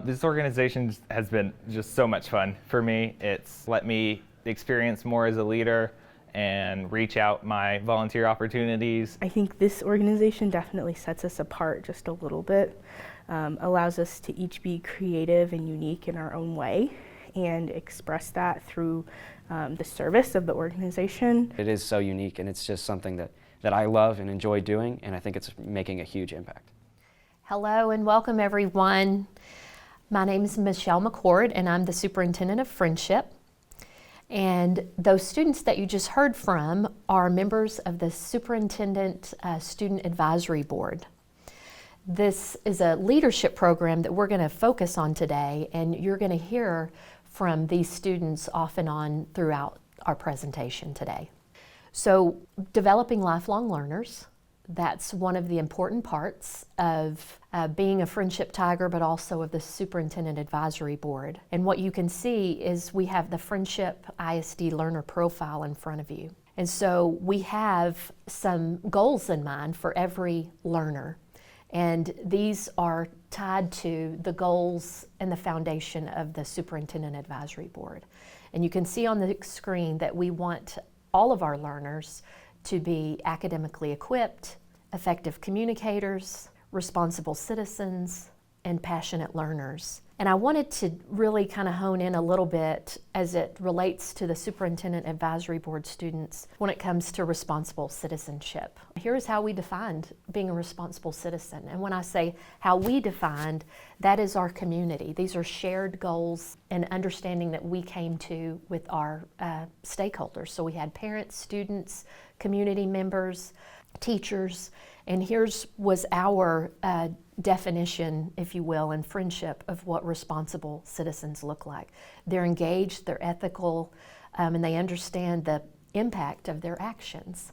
This organization has been just so much fun for me. It's let me experience more as a leader and reach out my volunteer opportunities. I think this organization definitely sets us apart just a little bit, allows us to each be creative and unique in our own way and express that through the service of the organization. It is so unique, and it's just something that I love and enjoy doing, and I think it's making a huge impact. Hello and welcome everyone. My name is Michelle McCord and I'm the Superintendent of Frenship. And those students that you just heard from are members of the Superintendent Student Advisory Board. This is a leadership program that we're going to focus on today, and you're going to hear from these students off and on throughout our presentation today. So, developing lifelong learners, that's one of the important parts of being a Frenship Tiger, but also of the Superintendent Advisory Board. And what you can see is we have the Frenship ISD learner profile in front of you. And so we have some goals in mind for every learner. And these are tied to the goals and the foundation of the Superintendent Advisory Board. And you can see on the screen that we want all of our learners to be academically equipped, effective communicators, responsible citizens, and passionate learners. And I wanted to really kind of hone in a little bit as it relates to the Superintendent Advisory Board students when it comes to responsible citizenship. Here's how we defined being a responsible citizen. And when I say how we defined, that is our community. These are shared goals and understanding that we came to with our stakeholders. So we had parents, students, community members, teachers, and here's was our definition, if you will, in Frenship of what responsible citizens look like. They're engaged, they're ethical, and they understand the impact of their actions.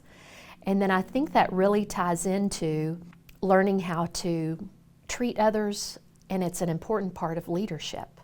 And then I think that really ties into learning how to treat others, and it's an important part of leadership.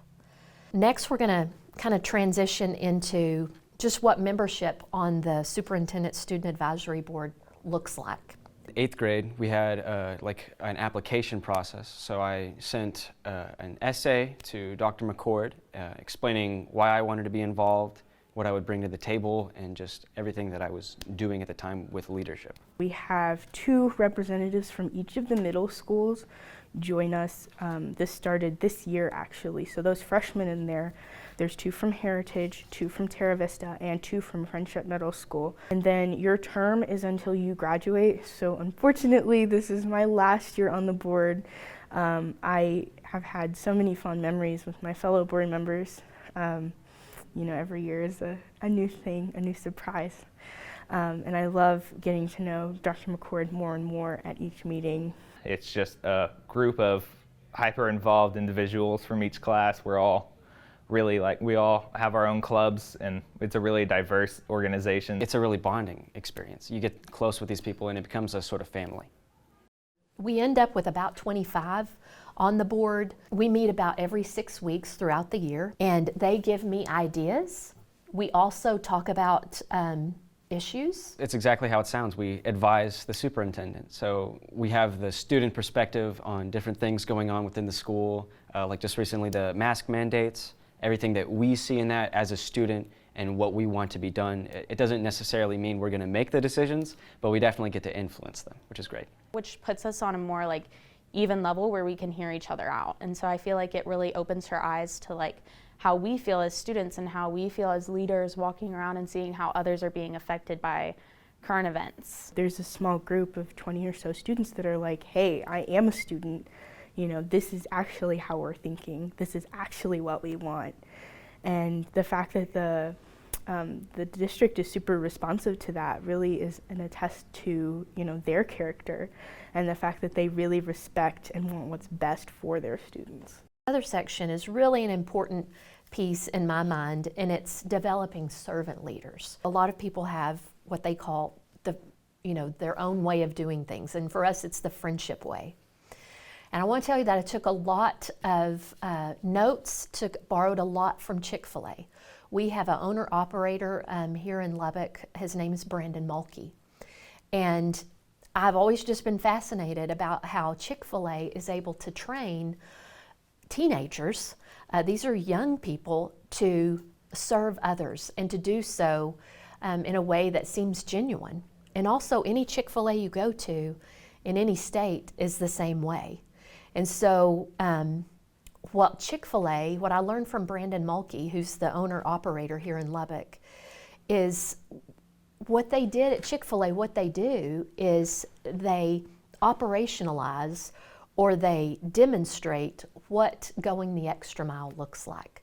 Next, we're going to kind of transition into just what membership on the Superintendent Student Advisory Board looks like. 8th grade, we had an application process. So I sent an essay to Dr. McCord explaining why I wanted to be involved, what I would bring to the table, and just everything that I was doing at the time with leadership. We have 2 representatives from each of the middle schools join us. This started this year actually, so those freshmen in there's 2 from Heritage, 2 from Terra Vista, and 2 from Frenship Middle School. And then your term is until you graduate, so unfortunately this is my last year on the board. I have had so many fond memories with my fellow board members. You know, every year is a new thing, a new surprise. And I love getting to know Dr. McCord more and more at each meeting. It's just a group of hyper-involved individuals from each class. We're all really we all have our own clubs, and it's a really diverse organization. It's a really bonding experience. You get close with these people and it becomes a sort of family. We end up with about 25 on the board. We meet about every 6 weeks throughout the year, and they give me ideas. We also talk about issues. It's exactly how it sounds. We advise the superintendent. So we have the student perspective on different things going on within the school, like just recently the mask mandates, everything that we see in that as a student and what we want to be done. It doesn't necessarily mean we're going to make the decisions, but we definitely get to influence them, which is great. Which puts us on a more even level where we can hear each other out. And so I feel like it really opens her eyes to how we feel as students and how we feel as leaders walking around and seeing how others are being affected by current events. There's a small group of 20 or so students that are like, hey, I am a student. You know, this is actually how we're thinking. This is actually what we want. And the fact that the district is super responsive to that really is an attest to, their character and the fact that they really respect and want what's best for their students. Other section is really an important piece in my mind, and it's developing servant leaders. A lot of people have what they call their own way of doing things, and for us it's the Frenship way. And I want to tell you that I took a lot of notes, borrowed a lot from Chick-fil-A. We have an owner-operator here in Lubbock. His name is Brandon Mulkey. And I've always just been fascinated about how Chick-fil-A is able to train teenagers, these are young people, to serve others and to do so in a way that seems genuine. And also, any Chick-fil-A you go to in any state is the same way. And so what Chick-fil-A, what I learned from Brandon Mulkey, who's the owner-operator here in Lubbock, is what they did at Chick-fil-A, what they do is they operationalize or they demonstrate what going the extra mile looks like.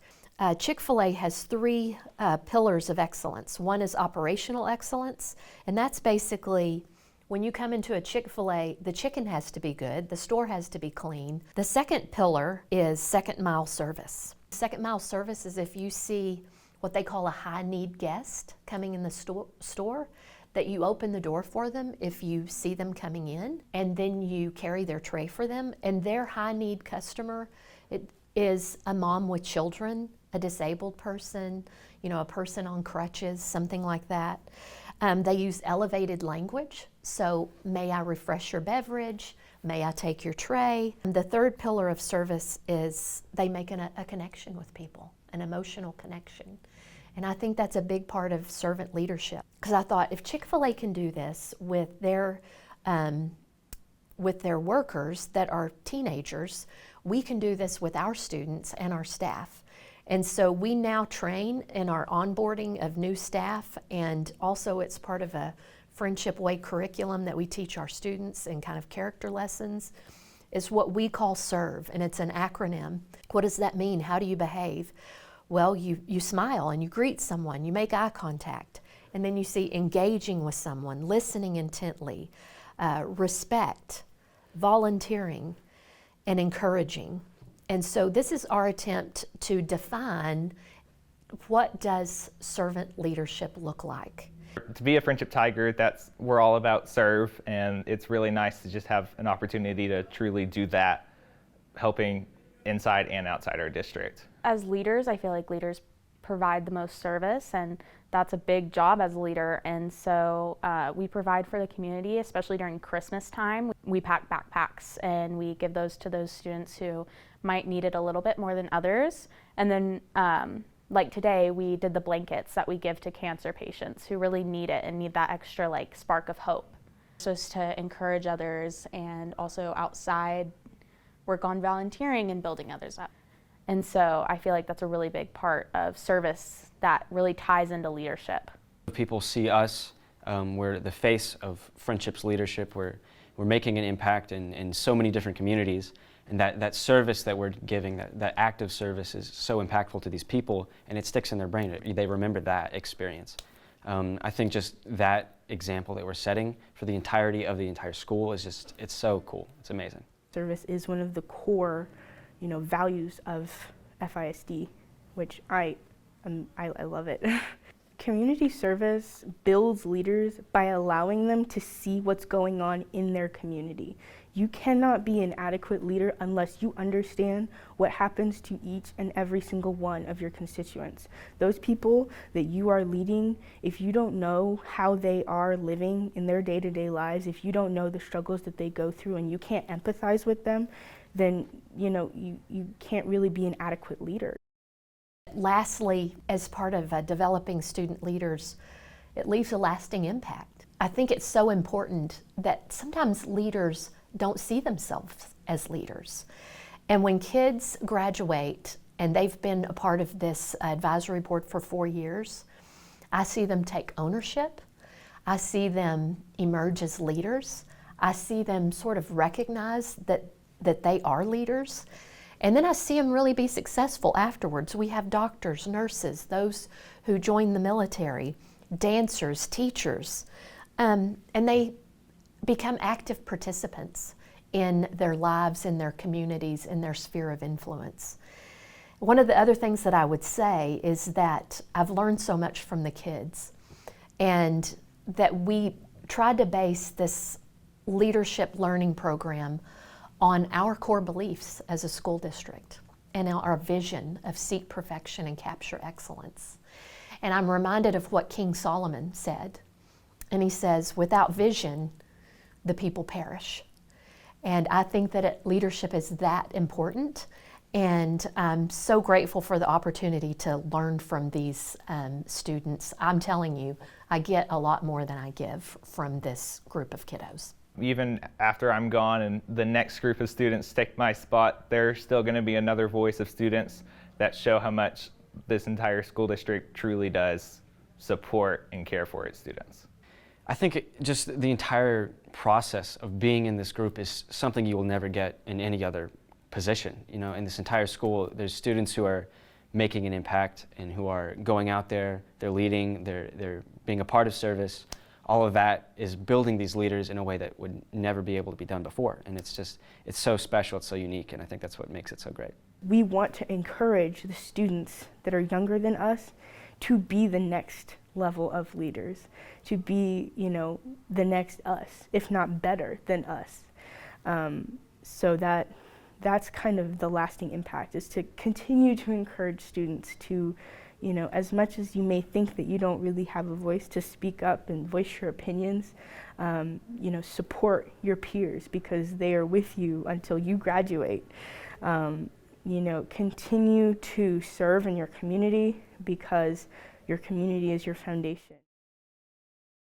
Chick-fil-A has three pillars of excellence. One is operational excellence, and that's basically when you come into a Chick-fil-A, the chicken has to be good, the store has to be clean. The second pillar is second mile service. Second mile service is if you see what they call a high need guest coming in the store, that you open the door for them if you see them coming in, and then you carry their tray for them. And their high need customer, it is a mom with children, a disabled person, a person on crutches, something like that. They use elevated language, so may I refresh your beverage, may I take your tray. The third pillar of service is they make a connection with people, an emotional connection. And I think that's a big part of servant leadership. Because I thought, if Chick-fil-A can do this with their workers that are teenagers, we can do this with our students and our staff. And so we now train in our onboarding of new staff, and also it's part of a Friendship Way curriculum that we teach our students in kind of character lessons, is what we call SERVE, and it's an acronym. What does that mean? How do you behave? Well, you smile and you greet someone, you make eye contact, and then you see engaging with someone, listening intently, respect, volunteering, and encouraging. And so this is our attempt to define what does servant leadership look like. To be a Friendship Tiger, we're all about serve, and it's really nice to just have an opportunity to truly do that, helping inside and outside our district. As leaders, I feel like leaders provide the most service, and that's a big job as a leader. And so we provide for the community, especially during Christmas time. We pack backpacks and we give those to those students who might need it a little bit more than others. And then like today, we did the blankets that we give to cancer patients who really need it and need that extra spark of hope. So it's to encourage others, and also outside work on volunteering and building others up. And so I feel like that's a really big part of service that really ties into leadership. People see us, we're the face of Friendship's leadership. We're making an impact in so many different communities, and that service that we're giving, that act of service, is so impactful to these people, and it sticks in their brain. They remember that experience. I think just that example that we're setting for the entirety of the entire school is it's so cool. It's amazing. Service is one of the core values of FISD, which I love it. Community service builds leaders by allowing them to see what's going on in their community. You cannot be an adequate leader unless you understand what happens to each and every single one of your constituents. Those people that you are leading, if you don't know how they are living in their day-to-day lives, if you don't know the struggles that they go through and you can't empathize with them, then you can't really be an adequate leader. Lastly, as part of developing student leaders, it leaves a lasting impact. I think it's so important that sometimes leaders don't see themselves as leaders. And when kids graduate and they've been a part of this advisory board for 4 years, I see them take ownership. I see them emerge as leaders. I see them sort of recognize that they are leaders. And then I see them really be successful afterwards. We have doctors, nurses, those who join the military, dancers, teachers, and they become active participants in their lives, in their communities, in their sphere of influence. One of the other things that I would say is that I've learned so much from the kids, and that we tried to base this leadership learning program on our core beliefs as a school district and our vision of seek perfection and capture excellence. And I'm reminded of what King Solomon said. And he says, without vision, the people perish. And I think that leadership is that important. And I'm so grateful for the opportunity to learn from these students. I'm telling you, I get a lot more than I give from this group of kiddos. Even after I'm gone and the next group of students take my spot, there's still going to be another voice of students that show how much this entire school district truly does support and care for its students. I think just the entire process of being in this group is something you will never get in any other position. You know, in this entire school, there's students who are making an impact and who are going out there, they're leading, they're being a part of service. All of that is building these leaders in a way that would never be able to be done before. And it's so special, it's so unique, and I think that's what makes it so great. We want to encourage the students that are younger than us to be the next level of leaders, to be, you know, the next us, if not better than us. So that's kind of the lasting impact, is to continue to encourage students to, you know, as much as you may think that you don't really have a voice, to speak up and voice your opinions, you know, support your peers because they are with you until you graduate. You know, continue to serve in your community because your community is your foundation.